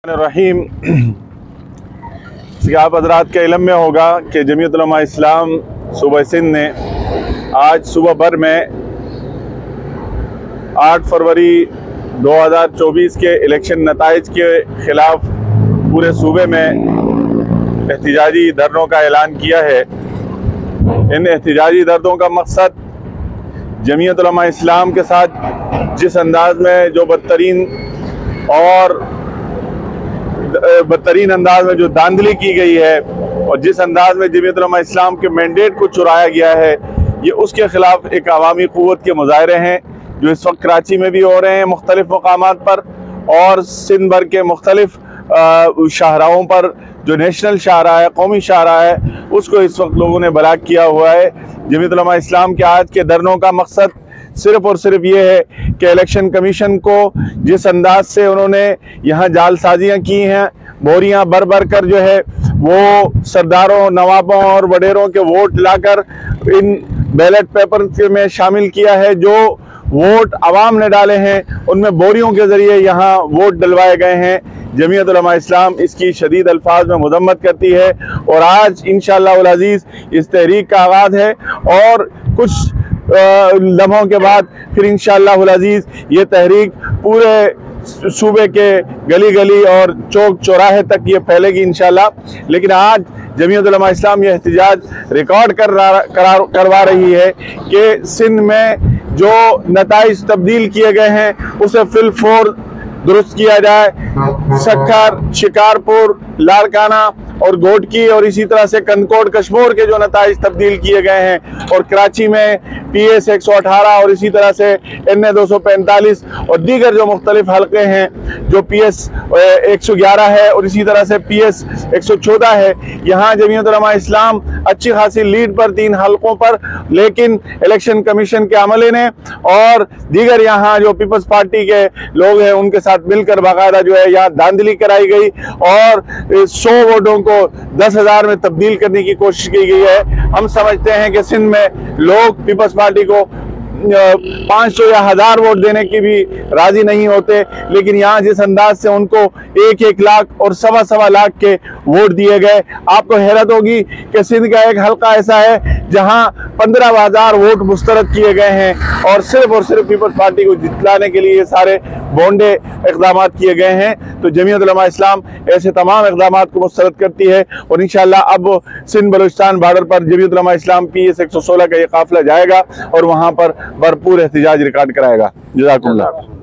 रहीम। आप हज़रात के इल्म में होगा कि जमीयत उलमा इस्लाम सूबा सिंध ने आज सुबह भर में 8 फरवरी 2024 के इलेक्शन नताइज के ख़िलाफ़ पूरे सूबे में एहतिजाजी धरनों का ऐलान किया है। इन एहतिजाजी धरनों का मकसद जमीयत उलमा इस्लाम के साथ जिस अंदाज में जो बदतरीन अंदाज में जो धांधली की गई है और जिस अंदाज में जमीयत उलमा इस्लाम के मैंडेट को चुराया गया है, ये उसके ख़िलाफ़ एक अवामी क़ुव्वत के मुजाहरे हैं जो इस वक्त कराची में भी हो रहे हैं मुख्तलिफ़ मकामात पर, और सिंध भर के मुख्तलिफ़ शाहराहों पर जो नेशनल शाहरा है, कौमी शाहरा है, उसको इस वक्त लोगों ने ब्लॉक किया हुआ है। जमीयत उलमा इस्लाम के आज के धरनों का मकसद सिर्फ और सिर्फ ये है कि इलेक्शन कमीशन को जिस अंदाज से उन्होंने यहाँ जालसाजियाँ की हैं, बोरियाँ भर भर कर जो है वो सरदारों, नवाबों और वडेरों के वोट लाकर इन बैलेट पेपर में शामिल किया है, जो वोट आवाम ने डाले हैं उनमें बोरियों के ज़रिए यहाँ वोट डलवाए गए हैं। जमीयत उलमा इस्लाम इसकी शदीद अल्फाज में मजम्मत करती है और आज इंशाअल्लाह उल अज़ीज़ इस तहरीक का आगाज़ है और कुछ लम्हों के बाद फिर इंशाअल्लाह उल अज़ीज़ ये तहरीक पूरे सूबे के गली गली और चौक चौराहे तक ये फैलेगी इंशाअल्लाह। लेकिन आज जमीयत उलमा इस्लाम ये एहतिजाज रिकॉर्ड करवा रही है कि सिंध में जो नताइज तब्दील किए गए हैं उसे फिलफौर दुरुस्त किया जाए। सक्खर, शिकारपुर, लाड़काना और गोटकी और इसी तरह से कंदकोट, कश्मोर के जो नताइज तब्दील किए गए हैं और कराची में PS 118 और इसी तरह से NA 245 और दीगर जो मुख्तलिफ हल्के हैं जो PS 111 है और इसी तरह से PS 114 है, यहाँ जमीयत उलमा इस्लाम अच्छी खासी लीड पर 3 हल्कों पर, लेकिन इलेक्शन कमीशन के अमले ने और दीगर यहाँ जो पीपल्स पार्टी के लोग हैं उनके साथ मिलकर बाकायदा जो है यहाँ धांधली कराई गई और 100 वोटों को 10,000 में तब्दील करने की कोशिश की गई है। हम समझते हैं कि सिंध में लोग पीपल्स पार्टी को 500 या 1000 वोट देने की भी राजी नहीं होते, लेकिन यहाँ जिस अंदाज से उनको 1-1 लाख और 1.25 लाख के वोट दिए गए, आपको हैरत होगी कि सिंध का एक हल्का ऐसा है जहाँ 15,000 वोट मुस्तरद किए गए हैं और सिर्फ पीपल्स पार्टी को जितलाने के लिए ये सारे बोंडे इक़दाम किए गए हैं। तो जमीयत उलमा इस्लाम ऐसे तमाम इक़दाम को मुस्तरद करती है और इंशाअल्लाह अब सिंध बलूचिस्तान बॉर्डर पर जमीयत उलमा इस्लाम PS 116 का ये काफिला जाएगा और वहाँ पर भरपूर एहतिजाज रिकॉर्ड कराएगा। जज़ाकुमुल्लाह।